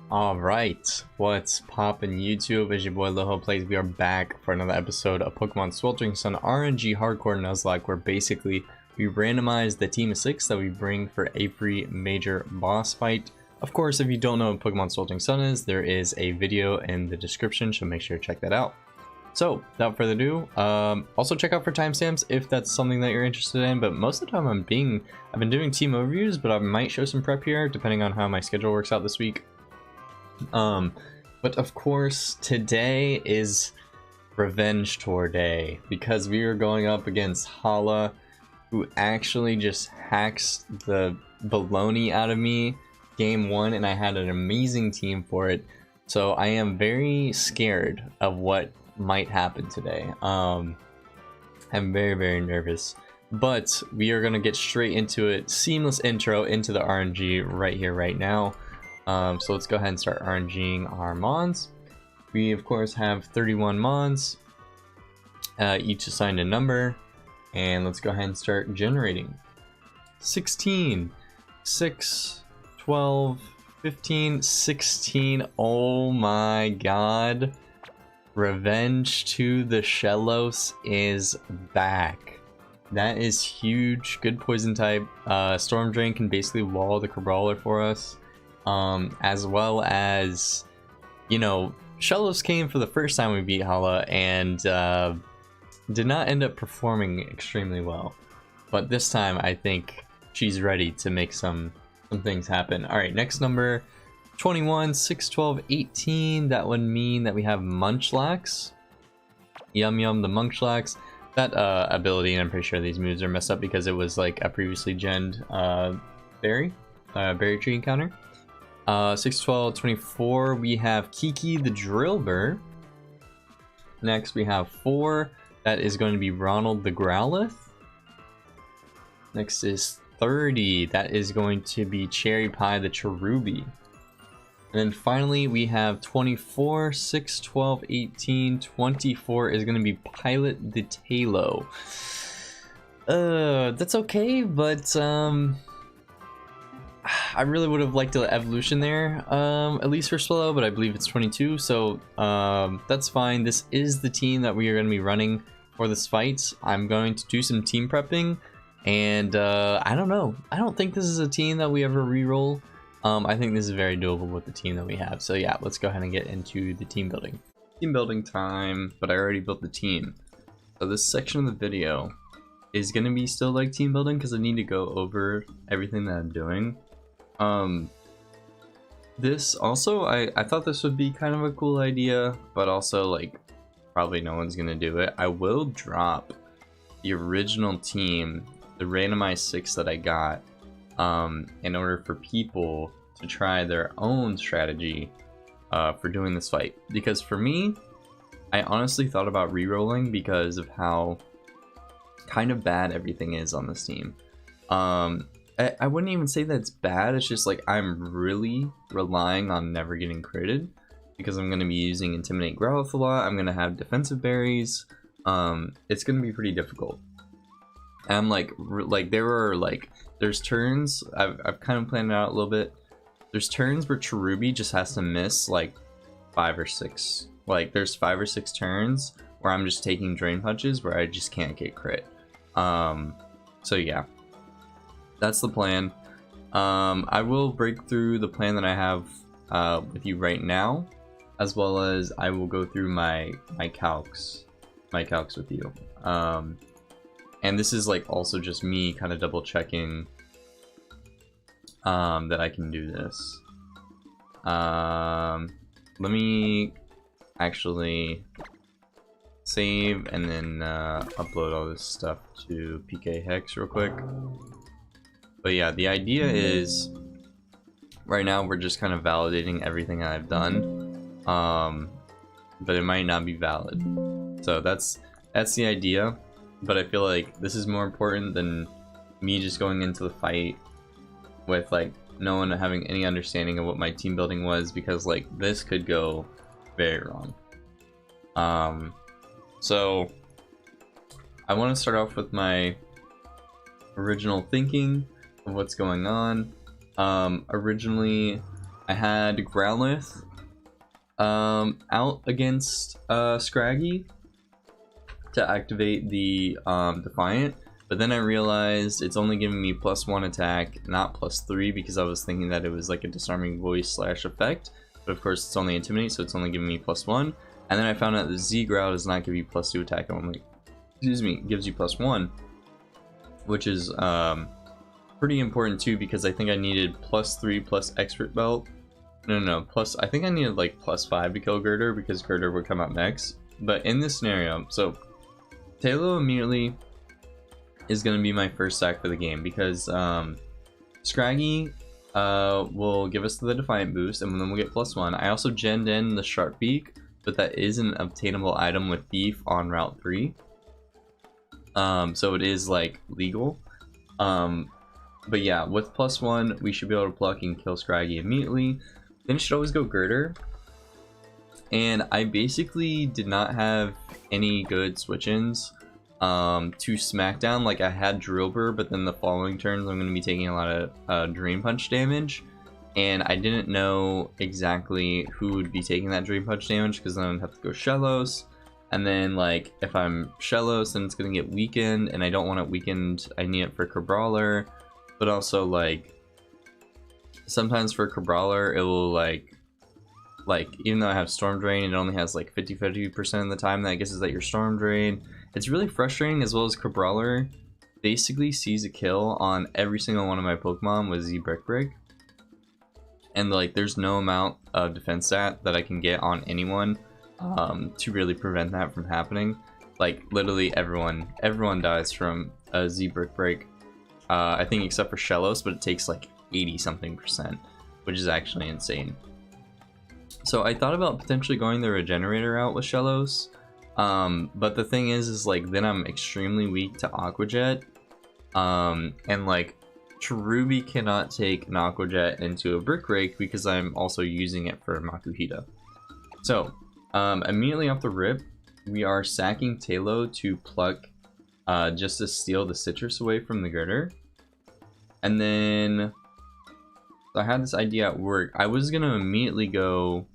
Alright, what's poppin' YouTube? It's your boy Loho Plays. We are back for another episode of Pokemon Sweltering Sun RNG Hardcore Nuzlocke, where basically we randomize the team of 6 that we bring for every major boss fight. Of course, if you don't know what Pokemon Sweltering Sun is, there is a video in the description, so make sure to check that out. So, without further ado, also check out for timestamps if that's something that you're interested in, but most of the time I've been doing team overviews, but I might show some prep here, depending on how my schedule works out this week. But of course, today is Revenge Tour Day, because we are going up against Hala, who actually just hacks the baloney out of me game 1, and I had an amazing team for it. So I am very scared of what might happen today. I'm very nervous, but we are gonna get straight into it. Seamless intro into the RNG right here, right now. So let's go ahead and start RNGing our mons. We of course have 31 mons, each assigned a number, and let's go ahead and start generating. 16, 6, 12, 15, 16. Oh my god. Revenge to the Shellos is back. That is huge. Good poison type. Storm Drain can basically wall the Brawler for us. As well as, you know, Shellos came for the first time we beat Hala and did not end up performing extremely well. But this time I think she's ready to make some things happen. Alright, next number 21, 6, 12, 18. That would mean that we have Munchlax. Yum Yum the Munchlax. That ability, and I'm pretty sure these moves are messed up because it was like a previously genned berry tree encounter. 6, 12, 24, we have Kiki the Drillbur. Next we have 4, that is going to be Ronald the Growlithe. Next is 30, that is going to be Cherry Pie the Cherubi. And then finally we have 24, 6, 12, 18, 24 is going to be Pilot the Talo. That's okay, but I really would have liked the evolution there, at least for Swallow, but I believe it's 22, so that's fine. This is the team that we are going to be running for this fight. I'm going to do some team prepping, and I don't know. I don't think this is a team that we ever reroll. I think this is very doable with the team that we have. So yeah, let's go ahead and get into the team building. Team building time, but I already built the team. So this section of the video is going to be still like team building because I need to go over everything that I'm doing. This also, I thought this would be kind of a cool idea, but also like probably no one's gonna do it. I will drop the original team, the randomized 6 that I got, in order for people to try their own strategy for doing this fight. Because for me, I honestly thought about re-rolling because of how kind of bad everything is on this team. I wouldn't even say that it's bad, it's just like I'm really relying on never getting critted because I'm going to be using Intimidate Growlithe a lot. I'm going to have defensive berries. It's going to be pretty difficult. And I'm there's turns, I've kind of planned it out a little bit. There's turns where Cherubi just has to miss like 5 or 6. Like there's 5 or 6 turns where I'm just taking drain punches where I just can't get crit. So yeah. That's the plan. I will break through the plan that I have with you right now, as well as I will go through my calcs with you. And this is like also just me kind of double checking that I can do this. Let me actually save and then upload all this stuff to PK Hex real quick. But yeah, the idea is right now we're just kind of validating everything I've done, but it might not be valid. So that's the idea. But I feel like this is more important than me just going into the fight with like no one having any understanding of what my team building was, because like this could go very wrong. So I want to start off with my original thinking of what's going on. Originally I had Growlithe out against Scraggy to activate the Defiant, but then I realized it's only giving me +1 attack, not +3, because I was thinking that it was like a disarming voice slash effect, but of course it's only Intimidate, so it's only giving me +1. And then I found out the Z-Growl does not give you +2 attack, only, excuse me, gives you +1, which is pretty important too, because I think I needed +3 plus Expert Belt. No, plus, I think I needed like +5 to kill Girder, because Girder would come up next. But in this scenario, so Tailo immediately is going to be my first sack for the game, because Scraggy will give us the Defiant boost, and then we'll get +1. I also genned in the Sharp Beak, but that is an obtainable item with Thief on Route 3. So it is like legal. But yeah, with +1, we should be able to pluck and kill Scraggy immediately. Then it should always go Girder. And I basically did not have any good switch-ins to Smackdown. Like, I had Drillbur, but then the following turns I'm going to be taking a lot of Dream Punch damage. And I didn't know exactly who would be taking that Dream Punch damage, because then I'd have to go Shellos. And then, like, if I'm Shellos, then it's going to get weakened, and I don't want it weakened. I need it for Crabrawler. But also, like, sometimes for Crabrawler, it will, like, even though I have Storm Drain, it only has, like, 50% of the time that it guesses that you're Storm Drain. It's really frustrating, as well as Crabrawler basically sees a kill on every single one of my Pokemon with Z Brick Break. And, like, there's no amount of defense stat that I can get on anyone to really prevent that from happening. Like, literally everyone dies from a Z Brick Break. I think except for Shellos, but it takes like 80-something%, which is actually insane. So I thought about potentially going the Regenerator route with Shellos, but the thing is like, then I'm extremely weak to Aqua Jet, and like, Cherubi cannot take an Aqua Jet into a Brick Break because I'm also using it for Makuhita. So, immediately off the rip, we are sacking Tailo to pluck just to steal the citrus away from the Girder. And then I had this idea at work. I was gonna immediately go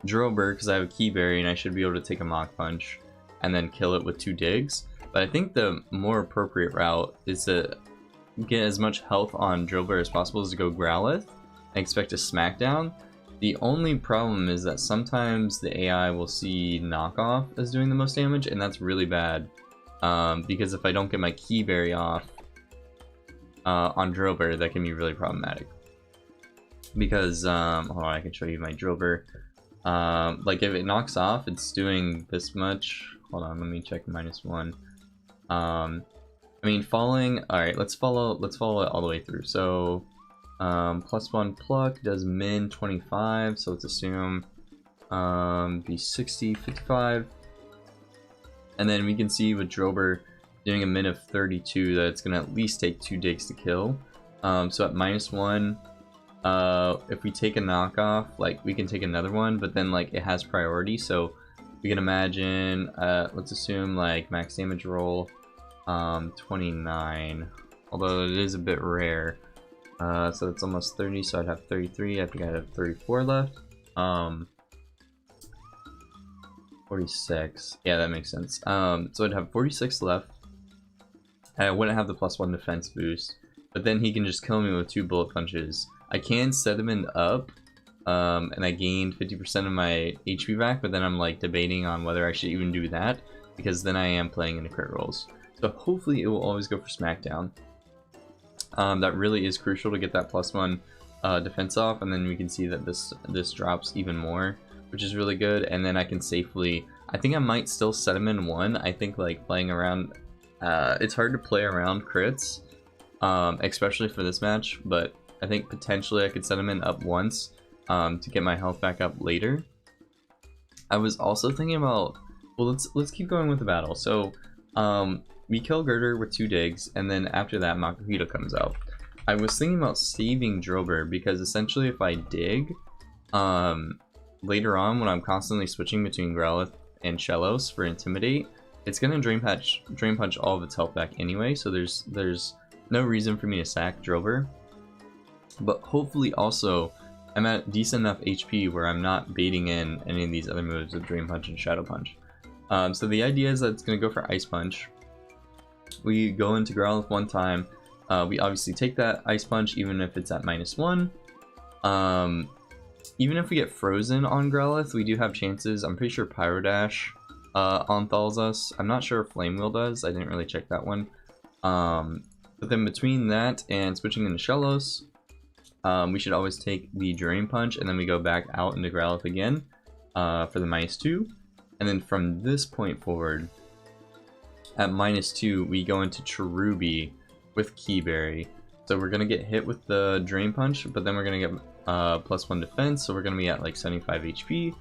Drillbur because I have a Key Berry and I should be able to take a Mach Punch and then kill it with 2 digs. But I think the more appropriate route is to get as much health on Drillbur as possible, is to go Growlithe and expect a Smackdown. The only problem is that sometimes the AI will see Knockoff as doing the most damage, and that's really bad. Because if I don't get my Key Berry off on Drillbur, that can be really problematic. Because, hold on, I can show you my Drillbur. Like, if it knocks off, it's doing this much. Hold on, let me check -1. I mean, falling. All right, let's follow it all the way through. So, +1 pluck does min 25. So let's assume be 60, 55. And then we can see with Drillbur doing a min of 32 that it's gonna at least take 2 digs to kill. So at -1, if we take a knockoff, like, we can take another one, but then like it has priority. So we can imagine, let's assume like max damage roll 29, although it is a bit rare. So it's almost 30, so I'd have 33. I think I'd have 34 left. 46. Yeah, that makes sense. So I'd have 46 left. And I wouldn't have the +1 defense boost, but then he can just kill me with 2 bullet punches. I can sediment up, and I gained 50% of my HP back, but then I'm like debating on whether I should even do that, because then I am playing into crit rolls. So hopefully it will always go for Smackdown. That really is crucial to get that +1 defense off, and then we can see that this drops even more, which is really good. And then I can safely, I think I might still set him in 1. I think like playing around, it's hard to play around crits, especially for this match, but I think potentially I could set him in up once to get my health back up later. I was also thinking about, well, let's keep going with the battle. So we kill Girder with 2 digs, and then after that Makuhita comes out. I was thinking about saving Drillbur, because essentially if I dig later on when I'm constantly switching between Growlithe and Shellos for Intimidate, it's gonna Dream Punch all of its health back anyway, so there's no reason for me to sack Drillbur. But hopefully also I'm at decent enough HP where I'm not baiting in any of these other moves with Dream Punch and Shadow Punch. So the idea is that it's going to go for Ice Punch. We go into Growlithe one time. We obviously take that Ice Punch even if it's at -1. Even if we get frozen on Growlithe, we do have chances. I'm pretty sure Pyro Dash on-thalls us. I'm not sure if Flame Wheel does. I didn't really check that one. But then between that and switching into Shellos, we should always take the Drain Punch, and then we go back out into Growlithe again for the -2. And then from this point forward, at -2, we go into Cherubi with Keyberry. So we're going to get hit with the Drain Punch, but then we're going to get +1 defense, so we're going to be at like 75 HP.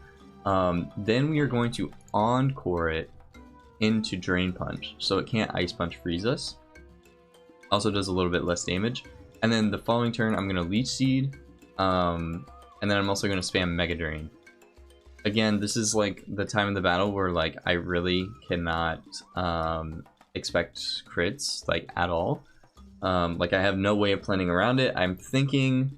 Then we are going to Encore it into Drain Punch, so it can't Ice Punch freeze us. Also does a little bit less damage. And then the following turn, I'm going to Leech Seed, and then I'm also going to spam Mega Drain. Again, this is like the time of the battle where like I really cannot expect crits like at all. Like I have no way of planning around it. I'm thinking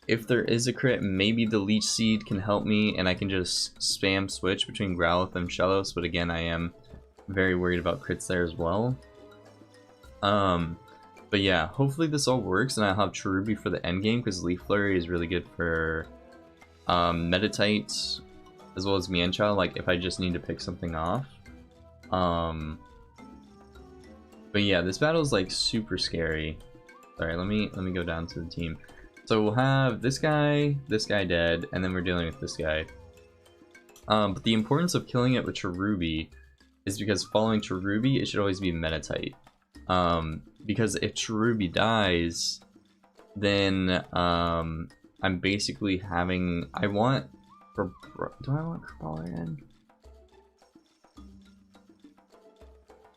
if there is a crit, maybe the Leech Seed can help me and I can just spam switch between Growlithe and Shellos, but again, I am very worried about crits there as well. But yeah, hopefully this all works and I'll have Cherubi for the end game because Leaf Flurry is really good for Meditite as well as Mienshao, like if I just need to pick something off. But yeah, this battle is like super scary. Sorry, let me go down to the team. So we'll have this guy dead, and then we're dealing with this guy. But the importance of killing it with Cherubi is because following Cherubi, it should always be Meditite. Because if Cherubi dies, then I'm basically having... do I want Crawler?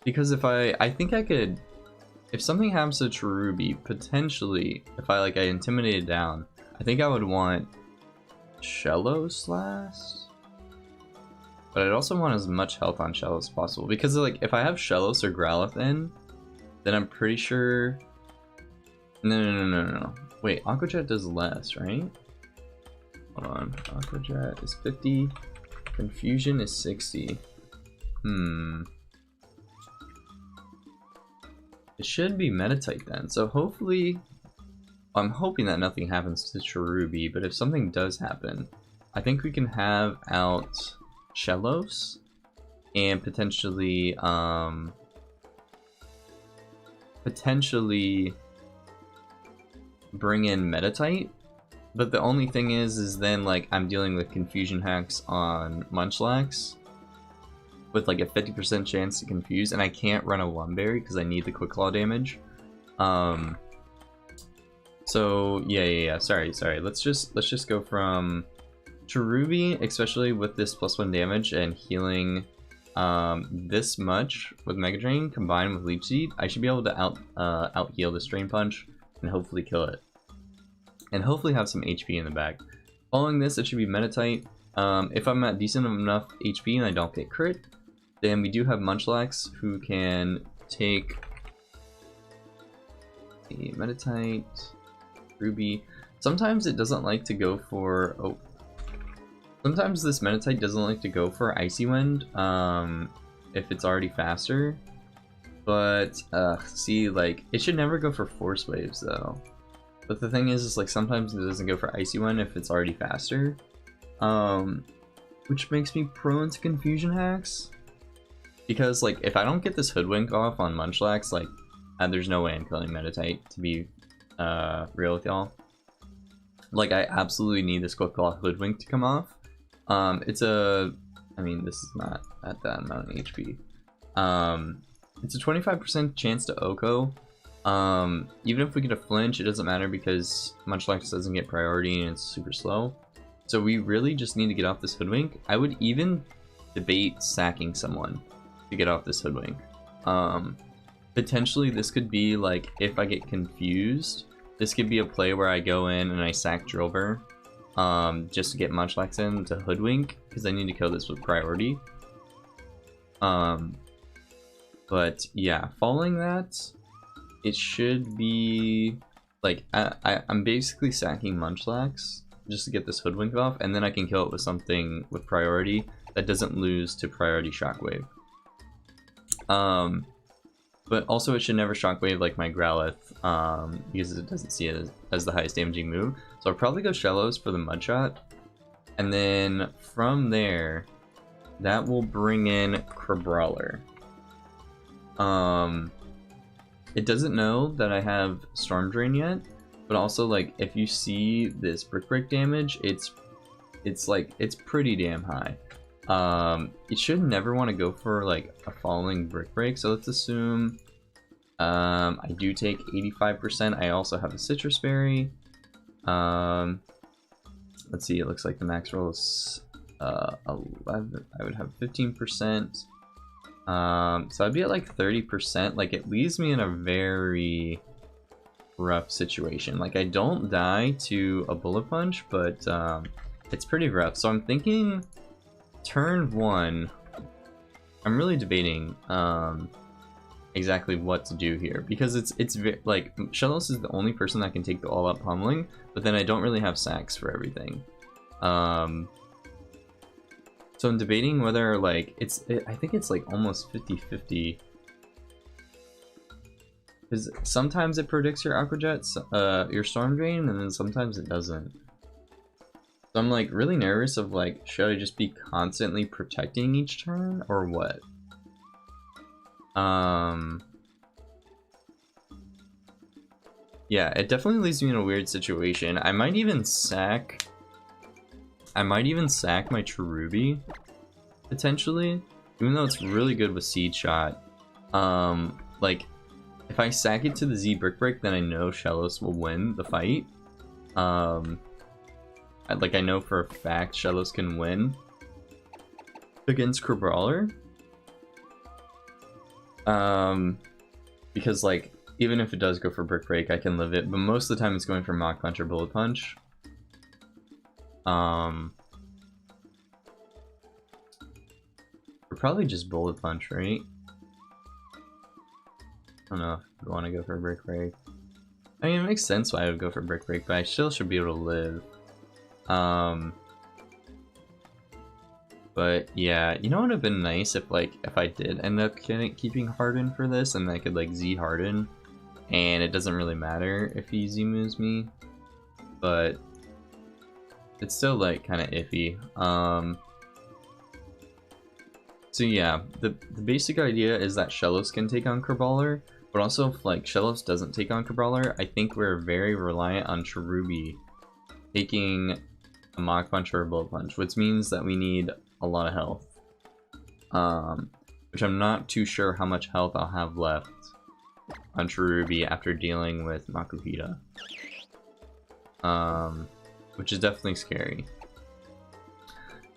Because if I think I could... If something happens to Cherubi, potentially, if I intimidate it down, I think I would want Shellos last. But I'd also want as much health on Shellos as possible. Because like if I have Shellos or Growlithe in, then I'm pretty sure... No. Wait, Aqua Jet does less, right? Hold on. Aqua Jet is 50. Confusion is 60. It should be Meditite then. So hopefully... I'm hoping that nothing happens to Cherubi, but if something does happen, I think we can have out Shellos and potentially bring in Meditite. But the only thing is then like I'm dealing with confusion hacks on Munchlax with like a 50% chance to confuse, and I can't run a Lumberry because I need the Quick Claw damage. So yeah. Sorry. Let's just go from Cherubi, especially with this +1 damage and healing this much with Mega Drain combined with Leech Seed. I should be able to out heal this Drain Punch and hopefully kill it, and hopefully have some HP in the back. Following this, it should be Meditite. If I'm at decent enough HP and I don't get crit, then we do have Munchlax who can take a Meditite, Ruby. Sometimes it doesn't like to go for... Sometimes this Meditite doesn't like to go for Icy Wind if it's already faster. But, see, like, it should never go for Force Waves, though. But the thing is like, sometimes it doesn't go for Icy Wind if it's already faster. Which makes me prone to confusion hacks. Because, like, if I don't get this Hoodwink off on Munchlax, like, there's no way I'm killing Meditite, to be real with y'all. Like, I absolutely need this Quick Claw Hoodwink to come off. It's a... I mean, this is not at that amount of HP. It's a 25% chance to Oko. Even if we get a flinch, it doesn't matter because Munchlax doesn't get priority and it's super slow. So we really just need to get off this Hoodwink. I would even debate sacking someone to get off this Hoodwink. Potentially this could be like, if I get confused, this could be a play where I go in and I sack Drillbur just to get Munchlax in to Hoodwink, because I need to kill this with priority. But yeah, following that, it should be like I'm basically sacking Munchlax just to get this Hoodwink off, and then I can kill it with something with priority that doesn't lose to priority Shockwave. But also it should never Shockwave like my Growlithe, because it doesn't see it as the highest damaging move. So I'll probably go Shellos for the Mud Shot, and then from there, that will bring in Crabrawler. It doesn't know that I have Storm Drain yet, but also like if you see this Brick Break damage, it's pretty damn high. It should never want to go for like a falling Brick Break, so let's assume I do take 85%. I also have a Citrus Berry. Let's see, it looks like the max roll is 11. I would have 15%. So I'd be at like 30%. Like, it leaves me in a very rough situation. Like, I don't die to a Bullet Punch, but it's pretty rough. So I'm thinking turn 1, I'm really debating exactly what to do here, because it's like Shellos is the only person that can take the all-out pummeling, but then I don't really have sacks for everything. So I'm debating whether like I think it's like almost 50-50, because sometimes it predicts your Aqua Jets, your Storm Drain, and then sometimes it doesn't. So I'm like really nervous of like, should I just be constantly protecting each turn or what? Yeah, it definitely leaves me in a weird situation. I might even sack my Cherubi, potentially, even though it's really good with Seed Shot. Like, if I sack it to the Z Brick Break, then I know Shellos will win the fight. Like, I know for a fact Shellos can win against Crabrawler. Because, like, even if it does go for Brick Break, I can live it, but most of the time it's going for Mach Punch or Bullet Punch. Or probably just Bullet Punch, right? I don't know if I want to go for a Brick Break. I mean, it makes sense why I would go for Brick Break, but I still should be able to live. But yeah, you know what would have been nice if I did end up keeping Harden for this, and I could like Z Harden, and it doesn't really matter if he Z moves me, but it's still like kind of iffy. So yeah, the basic idea is that Shellos can take on Crabrawler, but also if like Shellos doesn't take on Crabrawler, I think we're very reliant on Cherubi taking a Mach Punch or a Bullet Punch, which means that we need a lot of health. Which I'm not too sure how much health I'll have left on Cherubi after dealing with Makuhita. Which is definitely scary.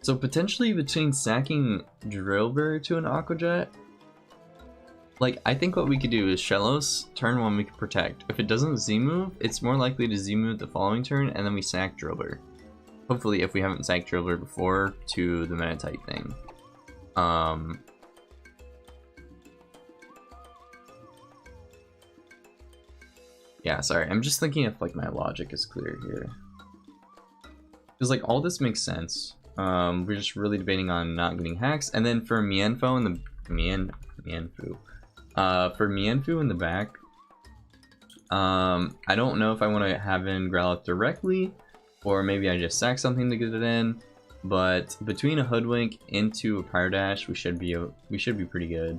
So potentially between sacking Drillbur to an Aqua Jet, like, I think what we could do is Shellos, turn 1 we can protect. If it doesn't Z-move, it's more likely to Z-move the following turn, and then we sack Drillbur. Hopefully, if we haven't sacked Drillbur before, to the Manatite thing. Yeah, sorry, I'm just thinking if like my logic is clear here. Because like all this makes sense. We're just really debating on not getting hacks, and then for Mienfoo in the for Mienfoo in the back, I don't know if I want to have in Growlithe directly, or maybe I just sack something to get it in. But between a Hoodwink into a Power Dash, we should be pretty good.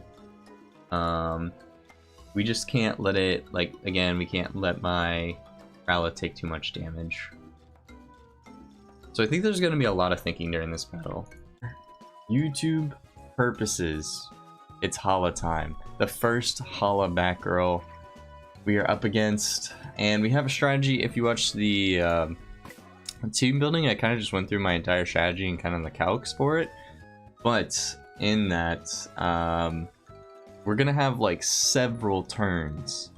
We just can't let it, like, again, we can't let my Growlithe take too much damage. So I think there's going to be a lot of thinking during this battle. YouTube purposes, it's Hala time. The first Hala Batgirl we are up against, and we have a strategy. If you watch the team building, I kind of just went through my entire strategy and kind of the calcs for it. But in that, we're gonna have like several turns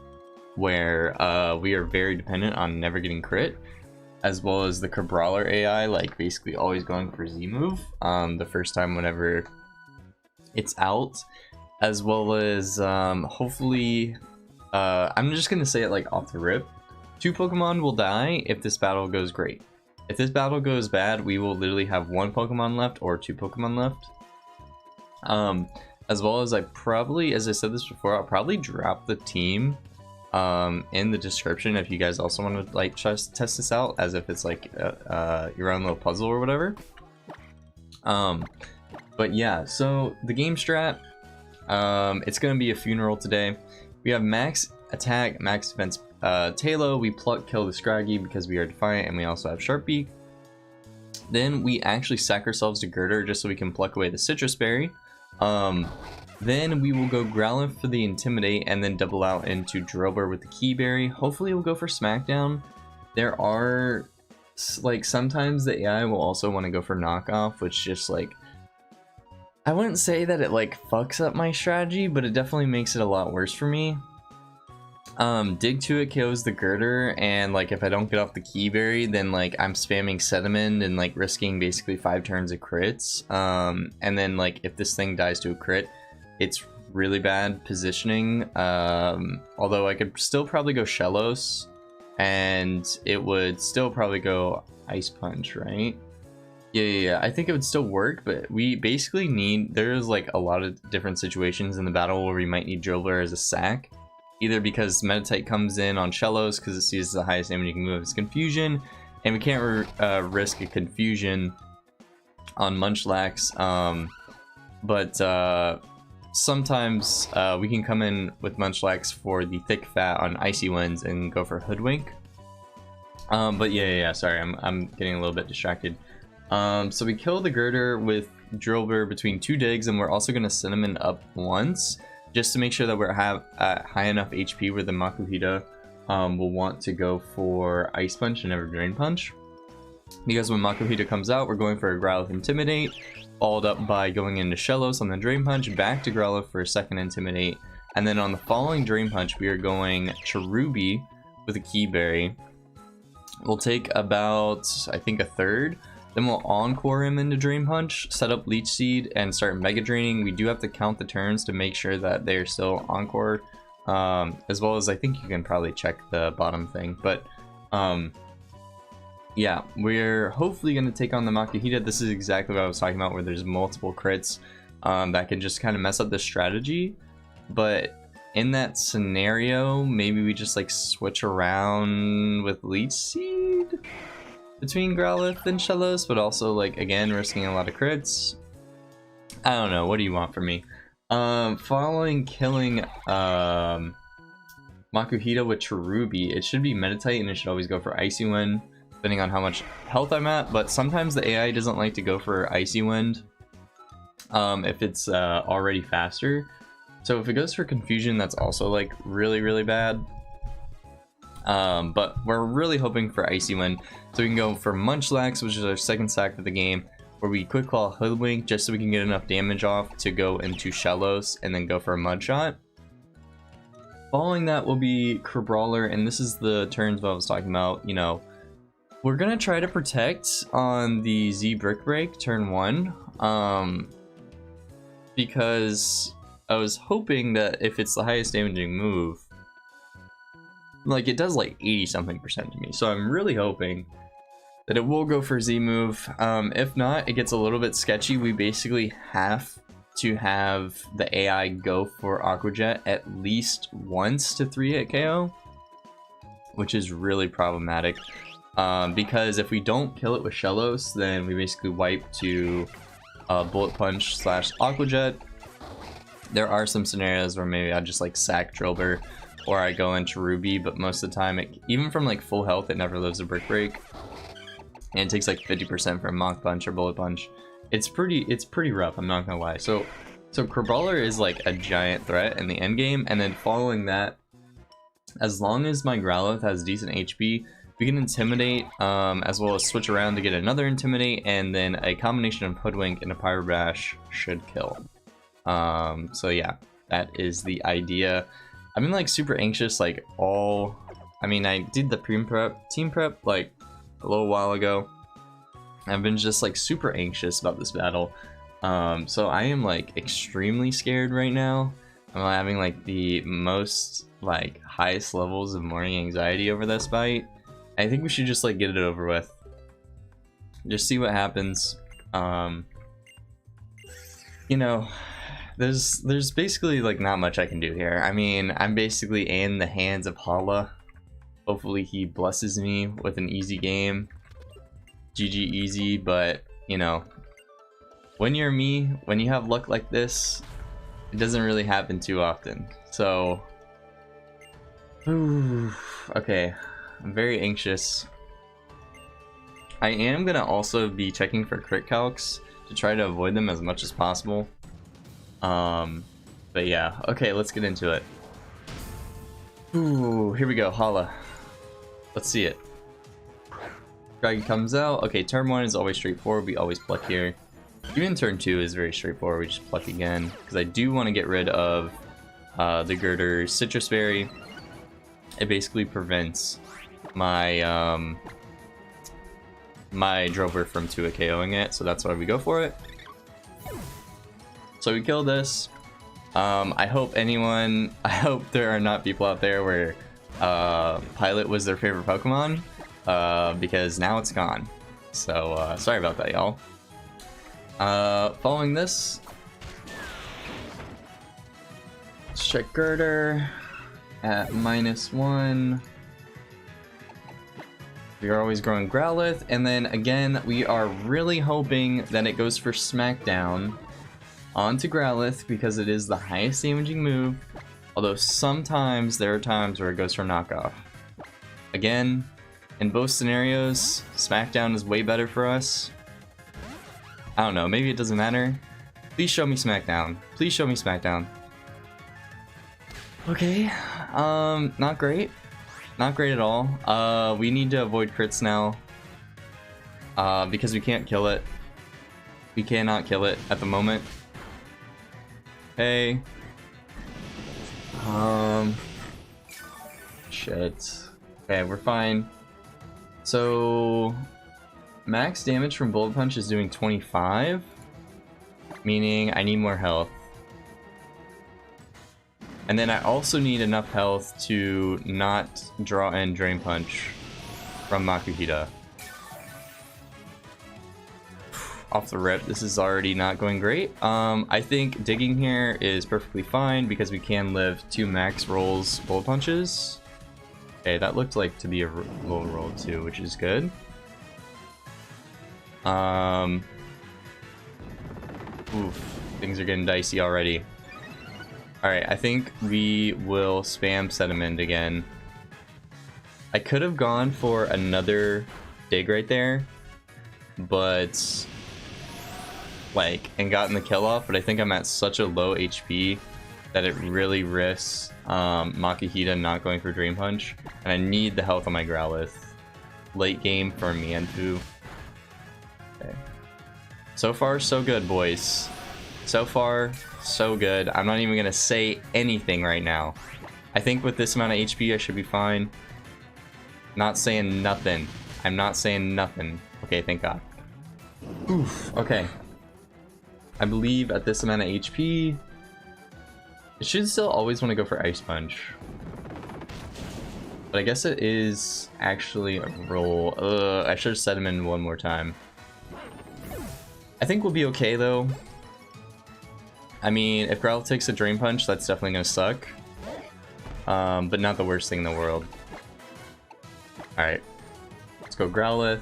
where we are very dependent on never getting crit, as well as the Crabrawler AI like basically always going for Z move the first time whenever it's out, as well as hopefully I'm just gonna say it like off the rip, 2 Pokemon will die if this battle goes great. If this battle goes bad, we will literally have 1 Pokemon left or 2 Pokemon left. As well as I probably, as I said this before, I'll probably drop the team in the description if you guys also want to like test this out, as if it's like your own little puzzle or whatever. But yeah, so the game strat, it's gonna be a funeral today. We have max attack, max defense Talo. We pluck, kill the Scraggy because we are defiant, and we also have Sharp Beak. Then we actually sack ourselves to Girder just so we can pluck away the Citrus Berry. Then we will go Growlithe for the Intimidate, and then double out into Drillbur with the Key Berry. Hopefully we'll go for Smackdown. There are, like, sometimes the AI will also want to go for Knockoff, which just, like, I wouldn't say that it, like, fucks up my strategy, but it definitely makes it a lot worse for me. Dig to it KOs the Girder, and, like, if I don't get off the Key Berry, then, like, I'm spamming Sediment and, like, risking basically 5 turns of crits. And then, like, if this thing dies to a crit, it's really bad positioning. Although I could still probably go Shellos, and it would still probably go Ice Punch, right? Yeah, I think it would still work, but we basically need, there's like a lot of different situations in the battle where we might need Drillbur as a sack. Either because Meditite comes in on Shellos because it sees the highest damage you can move is Confusion, and we can't risk a Confusion on Munchlax. But sometimes we can come in with Munchlax for the Thick Fat on Icy Winds and go for Hoodwink. But yeah, sorry, I'm getting a little bit distracted. So we kill the Girder with Drillbur between 2 digs, and we're also going to Cinnamon up once, just to make sure that we're at high enough HP where the Makuhita will want to go for Ice Punch and never Drain Punch. Because when Makuhita comes out, we're going for a Growlithe Intimidate, followed up by going into Shellos on the Drain Punch, back to Growlithe for a second Intimidate, and then on the following Drain Punch, we are going Cherubi with a Key Berry. We'll take about, I think, a third. Then we'll Encore him into Drain Punch, set up Leech Seed, and start Mega Draining. We do have to count the turns to make sure that they're still Encore, as well as I think you can probably check the bottom thing. But yeah, we're hopefully going to take on the Makuhita. This is exactly what I was talking about, where there's multiple crits that can just kind of mess up the strategy. But in that scenario, maybe we just like switch around with Leech Seed between Growlithe and Shellos, but also, like, again, risking a lot of crits. I don't know, what do you want from me? Following killing Makuhita with Cherubi, it should be Meditite, and it should always go for Icy Wind, depending on how much health I'm at, but sometimes the AI doesn't like to go for Icy Wind if it's already faster. So if it goes for Confusion, that's also, like, really bad. But we're really hoping for Icy Wind, so we can go for Munchlax, which is our second sack of the game, where we Quick Claw Hoodwink just so we can get enough damage off to go into Shellos and then go for a Mud Shot. Following that will be Crabrawler, and this is the turns that I was talking about. You know, we're gonna try to protect on the Z Brick Break turn 1, because I was hoping that if it's the highest damaging move, like, it does like 80-something% to me, so I'm really hoping that it will go for Z move. If not, it gets a little bit sketchy. We basically have to have the AI go for Aqua Jet at least once to 3-hit KO, which is really problematic, because if we don't kill it with Shellos, then we basically wipe to Bullet Punch / Aqua Jet. There are some scenarios where maybe I'll just like sack Drillbur, or I go into Ruby, but most of the time, even from like full health, it never lives a Brick Break. And it takes like 50% for a Mach Punch or Bullet Punch. It's pretty rough, I'm not gonna lie. So Crabrawler is like a giant threat in the end game, and then following that, as long as my Growlithe has decent HP, we can Intimidate, as well as switch around to get another Intimidate, and then a combination of Hoodwink and a Pyro Bash should kill. So yeah, that is the idea. I've been like super anxious, like I mean, I did the team prep like a little while ago. I've been just like super anxious about this battle. So I am like extremely scared right now. I'm having like the most like highest levels of morning anxiety over this fight. I think we should just like get it over with. Just see what happens. You know, there's basically like not much I can do here. I mean, I'm basically in the hands of Hala. Hopefully he blesses me with an easy game. GG easy, but you know, when you're me, when you have luck like this, it doesn't really happen too often. So, okay, I'm very anxious. I am gonna also be checking for crit calcs to try to avoid them as much as possible. But yeah, okay, let's get into it. Ooh, here we go, Hala. Let's see it. Dragon comes out. Okay, turn 1 is always straightforward. We always pluck here. Even turn 2 is very straightforward. We just pluck again. Because I do want to get rid of the Girder Citrus Berry. It basically prevents my my Drover from 2 KOing it. So that's why we go for it. So we kill this. I hope there are not people out there where Pilot was their favorite Pokemon. Because now it's gone. So, sorry about that, y'all. Following this, let's check Girder at -1. We are always growing Growlithe, and then again, we are really hoping that it goes for Smackdown onto Growlithe because it is the highest damaging move, although sometimes there are times where it goes for Knockoff. Again, in both scenarios, Smackdown is way better for us. I don't know, maybe it doesn't matter. Please show me Smackdown. Please show me Smackdown. Okay, not great. Not great at all. We need to avoid crits now. Because we can't kill it. We cannot kill it at the moment. Hey. Shit. Okay, we're fine. So, max damage from Bullet Punch is doing 25, meaning I need more health. And then I also need enough health to not draw in Drain Punch from Makuhita. Off the rip, this is already not going great. I think digging here is perfectly fine because we can live 2 max rolls Bullet Punches. Okay, that looked like to be a low roll too, which is good. Oof, things are getting dicey already. Alright, I think we will spam Sediment again. I could have gone for another dig right there, but like, and gotten the kill off, but I think I'm at such a low HP that it really risks Makuhita not going for Dream Punch, and I need the health on my Growlithe. Late game for Mienfoo. Okay. So far, so good, boys. So far, so good. I'm not even gonna say anything right now. I think with this amount of HP, I should be fine. Not saying nothing. I'm not saying nothing. Okay, thank God. Oof, okay. I believe at this amount of HP, it should still always want to go for Ice Punch. But I guess it is actually a roll. I should have set him in one more time. I think we'll be okay though. I mean, if Growlithe takes a Drain Punch, that's definitely gonna suck. But not the worst thing in the world. Alright. Let's go Growlithe.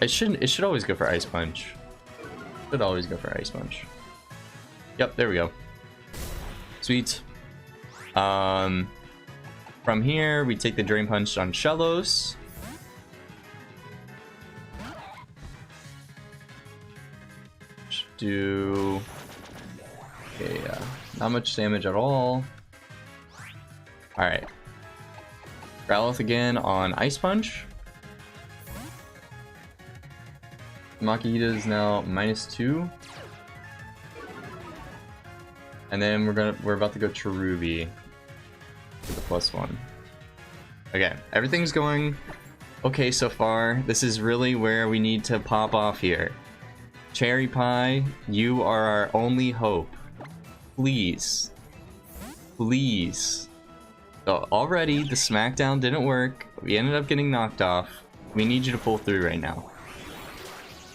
It should always go for Ice Punch. Should always go for Ice Punch. Yep, there we go. Sweet. From here, we take the Drain Punch on Shellos. Do okay, not much damage at all. Alright. Growlithe again on Ice Punch. Makuhita is now -2. And then we're about to go Cherubi with the +1. Okay, everything's going okay so far. This is really where we need to pop off here. Cherry Pie, you are our only hope. Please. Please. So already the Smackdown didn't work. We ended up getting knocked off. We need you to pull through right now.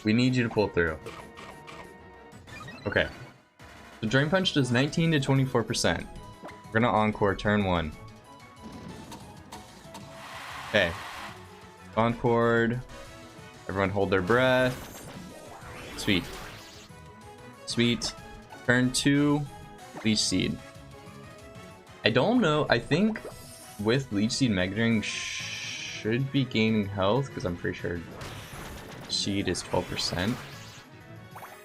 We need you to pull through. Okay. So Drain Punch does 19 to 24%. We're gonna Encore turn 1. Okay. Encore. Everyone hold their breath. Sweet. Sweet. Turn 2. Leech Seed. I don't know. I think with Leech Seed, Mega Drain should be gaining health because I'm pretty sure Seed is 12%.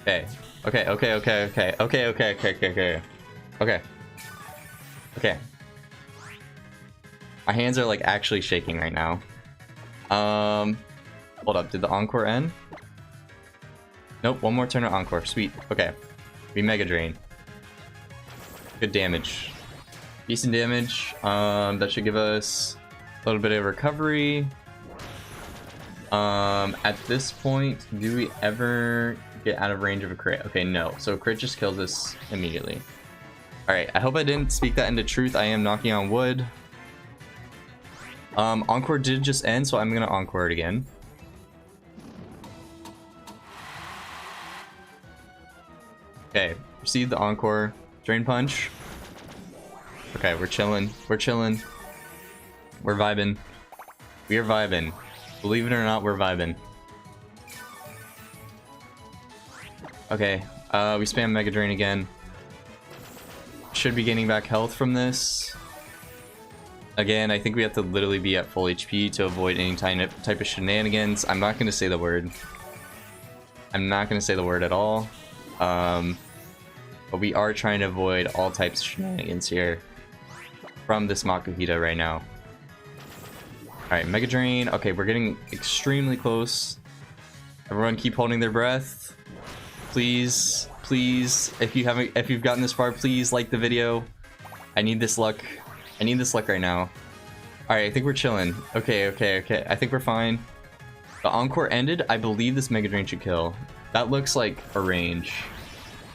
Okay. Okay. Okay. Okay. Okay. Okay. Okay. Okay. Okay. Okay. Okay. My hands are like actually shaking right now. Hold up. Did the Encore end? Nope. One more turn of Encore. Sweet. Okay. We Mega Drain. Good damage. Decent damage. That should give us a little bit of recovery. At this point, do we ever get out of range of a crit? Okay, no. So crit just kills us immediately. Alright, I hope I didn't speak that into truth. I am knocking on wood. Encore did just end, so I'm gonna Encore it again. Okay, receive the Encore. Drain Punch. Okay, we're chilling. We're chilling. We're vibing. We are vibing. Believe it or not, we're vibing. Okay, we spam Mega Drain again. Should be gaining back health from this. Again, I think we have to literally be at full HP to avoid any type of shenanigans. I'm not going to say the word. I'm not going to say the word at all. But we are trying to avoid all types of shenanigans here from this Makuhita right now. Alright, Mega Drain. Okay, we're getting extremely close. Everyone keep holding their breath. Please, please, if you've gotten this far, please like the video. I need this luck. I need this luck right now. Alright, I think we're chilling. Okay, okay, okay. I think we're fine. The Encore ended. I believe this Mega Drain should kill. That looks like a range.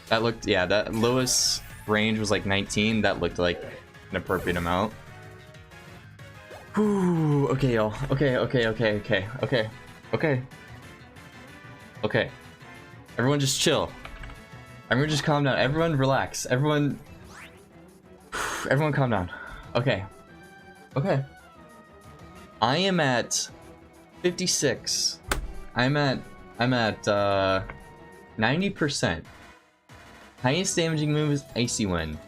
That looked, yeah, that lowest range was like 19. That looked like an appropriate amount. Whew, okay, y'all. Okay, okay, okay, okay, okay, okay. Okay. Everyone just chill. Everyone just calm down. Everyone relax. Everyone calm down. Okay. Okay. I am at 56. I'm at 90%. Highest damaging move is Icy Wind.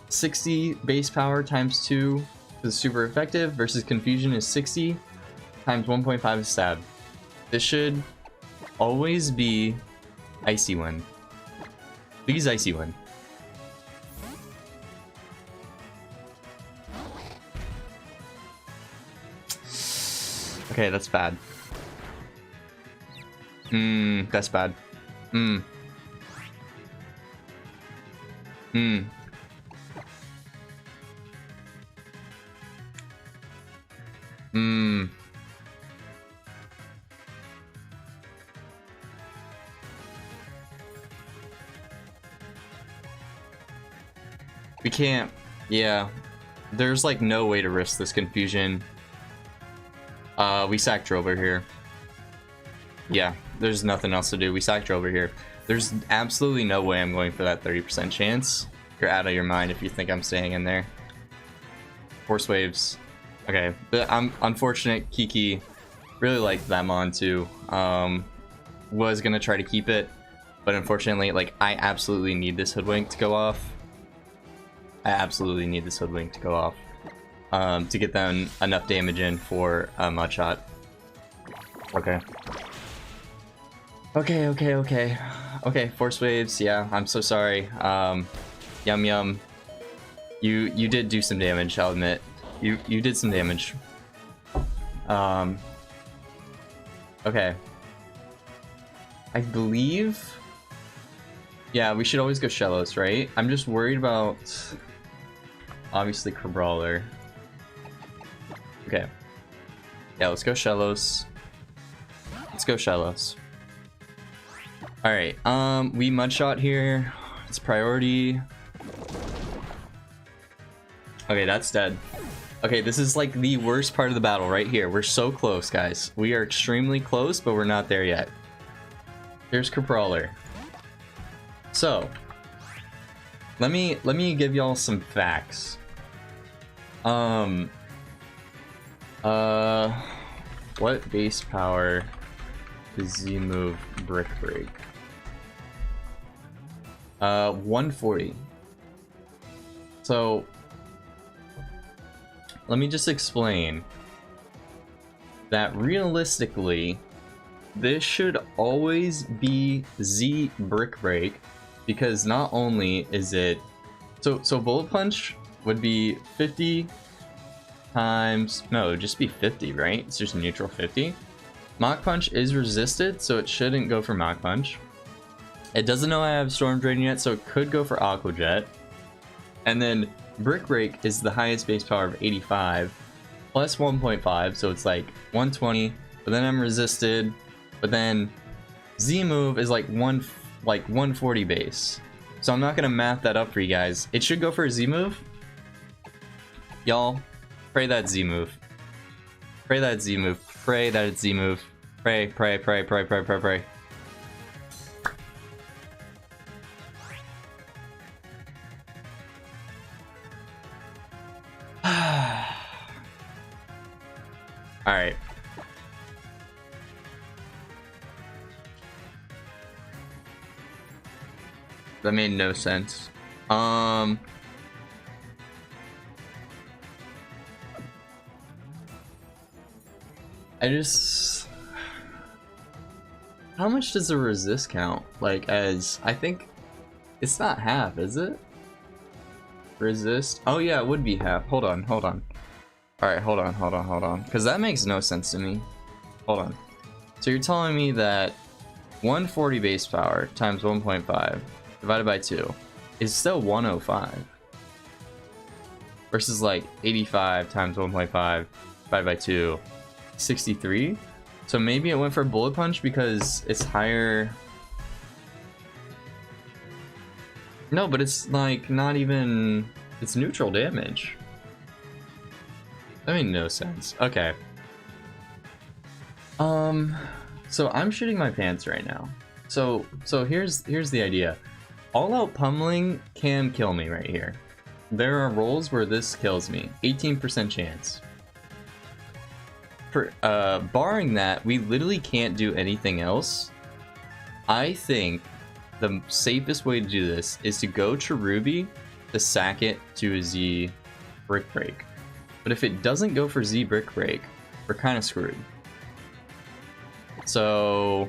60 base power times 2 is super effective versus Confusion is 60 times 1.5 is stab. This should always be Icy Wind. Please Icy Wind. Okay, that's bad. That's bad. We can't, yeah. There's like no way to risk this Confusion. We sacked Drover here. Yeah, there's nothing else to do. We sacked Drover here. There's absolutely no way I'm going for that 30% chance. You're out of your mind if you think I'm staying in there. Force Waves. Okay, but I'm unfortunate. Kiki really liked that Mon too. Was gonna try to keep it, but unfortunately, like, I absolutely need this Hoodwink to go off. I absolutely need this Hoodwink to go off to get them enough damage in for a Mudshot. Okay. Okay, okay, okay. Okay, Force Waves, yeah, I'm so sorry. Yum Yum. You did do some damage, I'll admit. You did some damage. Okay. I believe... Yeah, we should always go Shellos, right? I'm just worried about... Obviously, Crabrawler. Okay. Yeah, let's go Shellos. Let's go Shellos. Alright, we Mudshot here. It's priority. Okay, that's dead. Okay, this is like the worst part of the battle right here. We're so close, guys. We are extremely close, but we're not there yet. Here's Caprawler. So, let me give y'all some facts. What base power does Z move Brick Break? 140. So, let me just explain that realistically, this should always be Z Brick Break, because not only is it so Bullet Punch would be 50 times, no, it would just be 50, right? It's just neutral 50. Mach Punch is resisted, so it shouldn't go for Mach Punch. It doesn't know I have Storm Drain yet, so it could go for Aqua Jet. And then Brick Break is the highest base power of 85 plus 1.5, so it's like 120, but then I'm resisted, but then Z move is like 140 base. So I'm not gonna math that up for you guys. It should go for a Z move. Y'all, pray that Z move. Pray that Z move. Pray that it's Z move. Pray, pray, pray, pray, pray, pray, pray. Alright. That made no sense. I just... How much does the resist count? Like, as... I think... It's not half, is it? Resist? Oh yeah, it would be half. Hold on, hold on. Alright, hold on, hold on, hold on. Because that makes no sense to me. Hold on. So you're telling me that 140 base power times 1.5 divided by 2 is still 105. Versus like 85 times 1.5 divided by 2, 63. So maybe it went for Bullet Punch because it's higher. No, but it's like not even, it's neutral damage. That made no sense. Okay. So I'm shitting my pants right now. So here's the idea. All out pummeling can kill me right here. There are rolls where this kills me. 18% chance. For barring that, we literally can't do anything else. I think the safest way to do this is to go Cherubi to sack it to a Z Brick Break. But if it doesn't go for Z Brick Break, we're kind of screwed. So,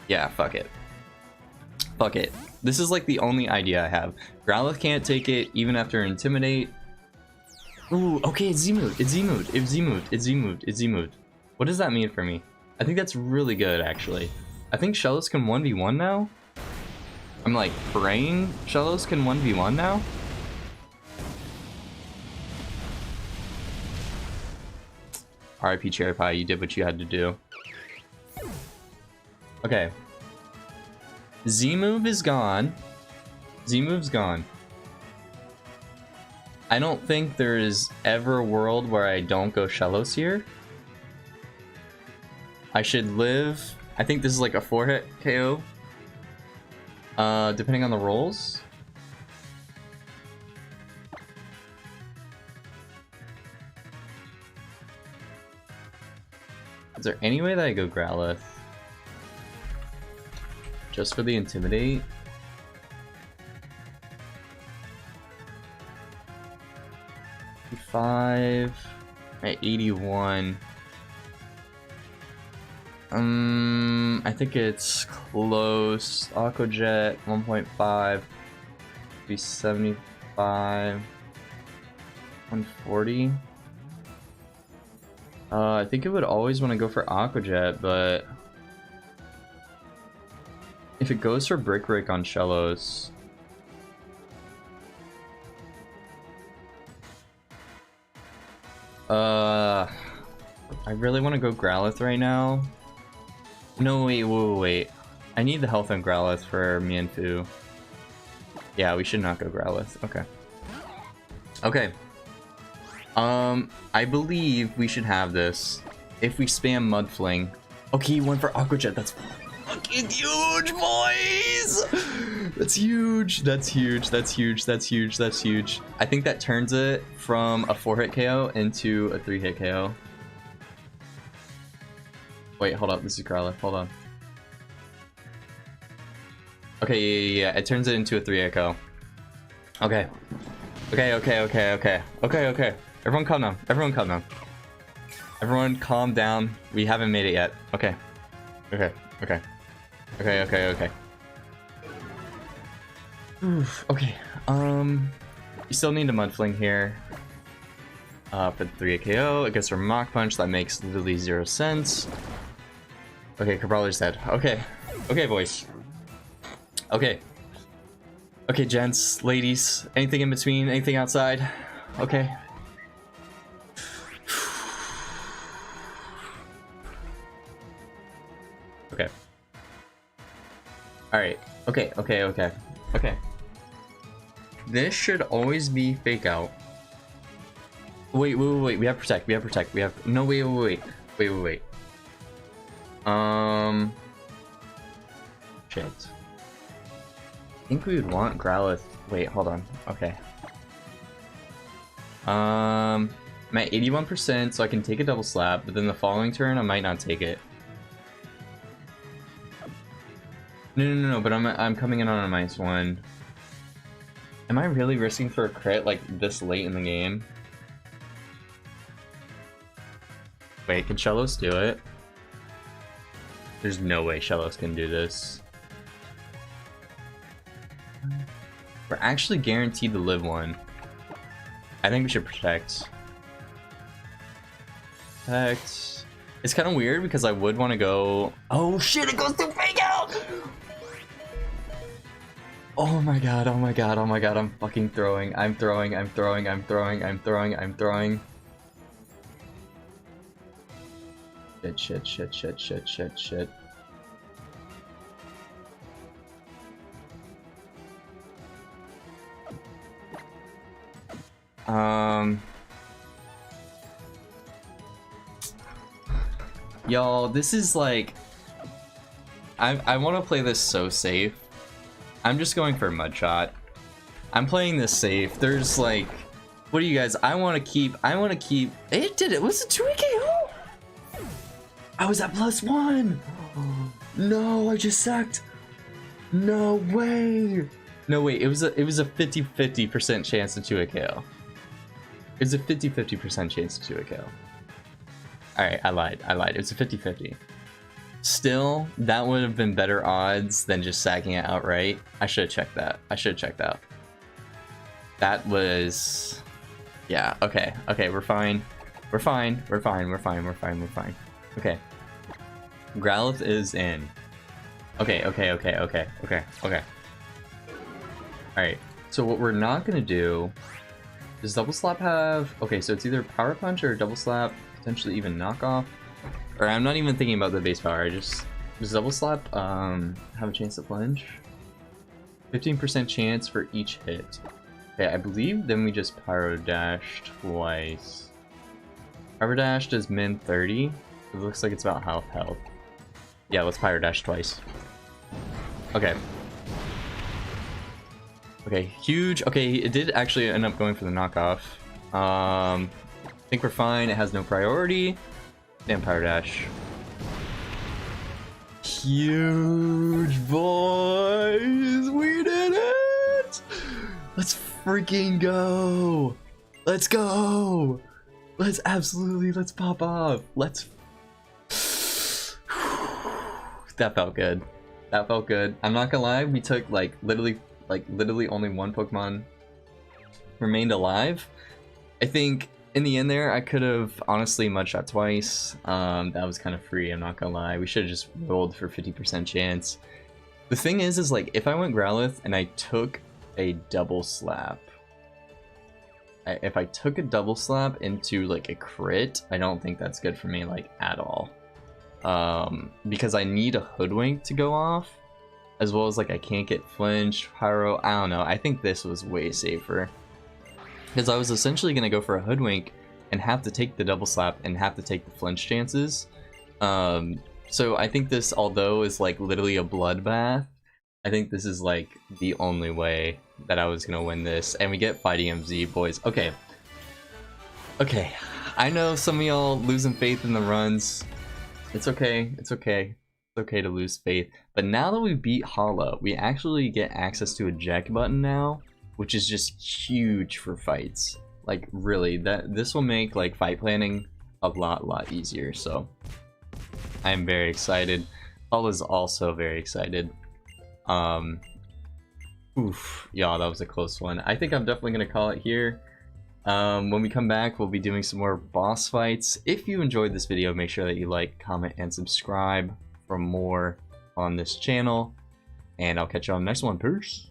yeah, fuck it. Fuck it. This is like the only idea I have. Growlithe can't take it even after Intimidate. Ooh, okay, it's Z moved. It's Z moved. It's Z moved. It's Z moved. It's Z moved. What does that mean for me? I think that's really good, actually. I think Shellos can 1v1 now. I'm like praying Shellos can 1v1 now. RIP Cherry Pie, you did what you had to do. Okay. Z move is gone. Z move's gone. I don't think there is ever a world where I don't go Shellos here. I should live. I think this is like a 4-hit KO. Depending on the rolls. Is there any way that I go Growlithe? Just for the Intimidate? $5 at 81. I think it's close. Aqua Jet 1.5 be 75. 140. I think it would always want to go for Aqua Jet, but if it goes for Brick Break on Shellos, I really want to go Growlithe right now. No, wait. I need the health on Growlithe for Mienfoo. Yeah, we should not go Growlithe. Okay. Okay. I believe we should have this if we spam Mud Fling. Okay, he went for Aqua Jet. That's fucking huge, boys! That's huge. That's huge. That's huge. That's huge. That's huge. I think that turns it from a 4-hit KO into a 3-hit KO. Wait, hold up. This is Growlithe. Hold on. Okay, yeah. It turns it into a 3-hit KO. Okay. Okay. Everyone calm down. Everyone calm down. Everyone calm down. We haven't made it yet. Okay. Oof, okay. You still need a Mud Fling here. For the 3 KO, it gets from Mach Punch. That makes literally 0 sense. Okay, Cabraller's dead. Okay. Okay, boys. Okay. Okay, gents, ladies, anything in between, anything outside? Okay. Okay. Alright. Okay. This should always be fake out. Wait. We have protect. We have no wait. Shit. I think we would want Growlithe. Wait, hold on. Okay. I'm at 81%, so I can take a double slap, but then the following turn I might not take it. No, but I'm coming in on a -1. Am I really risking for a crit like this late in the game? Wait, can Shellos do it? There's no way Shellos can do this. We're actually guaranteed to live 1. I think we should protect. Protect. It's kind of weird because I would want to go. Oh shit! It goes to fake out. Oh my god! I'm fucking throwing. I'm throwing. Shit. Y'all, this is like, I want to play this so safe. I'm just going for a mud shot. I'm playing this safe. There's like, what do you guys? I want to keep. It did it. Was it 2 KO? I was at +1. No, I just sucked. No way. No wait, it was a 50% chance to 2 KO. It was a 50% chance to 2 KO. Alright, I lied. It was a 50-50. Still, that would have been better odds than just sacking it outright. I should have checked that. That was... Yeah, okay, we're fine. We're fine. Okay. Growlithe is in. Okay. Alright, so what we're not gonna do... Does Double Slap have... Okay, so it's either Power Punch or Double Slap, potentially even Knockoff. Or I'm not even thinking about the base power, does Double Slap have a chance to plunge? 15% chance for each hit. Okay, I believe then we just Pyro Dash twice. Pyro Dash does min 30. It looks like it's about half health. Yeah, let's Pyro Dash twice. Okay. Okay, huge. Okay, it did actually end up going for the knockoff. I think we're fine. It has no priority. Damn, Pyro Dash. Huge, boys! We did it! Let's freaking go! Let's go! Let's pop off. That felt good. I'm not gonna lie, we took literally only one Pokemon remained alive. I think in the end there, I could have honestly mud shot twice. That was kind of free, I'm not gonna lie. We should have just rolled for 50% chance. The thing is like, if I went Growlithe and I took a double slap, if I took a double slap into like a crit, I don't think that's good for me like at all. Because I need a Hoodwink to go off, as well as like I can't get flinched, pyro. I don't know. I think this was way safer, because I was essentially gonna go for a Hoodwink and have to take the double slap and have to take the flinch chances. So I think this, although is like literally a bloodbath, I think this is like the only way that I was gonna win this. And we get Fighting MZ, boys. Okay. Okay. I know some of y'all losing faith in the runs. It's okay. It's okay. It's okay to lose faith. But now that we beat Hala, we actually get access to a eject button now, which is just huge for fights. Like really, this will make like fight planning a lot easier. So I'm very excited. Hala's also very excited. Oof, yeah, that was a close one. I think I'm definitely gonna call it here. When we come back, we'll be doing some more boss fights. If you enjoyed this video, make sure that you like, comment, and subscribe for more on this channel. And I'll catch you on the next one. Peace!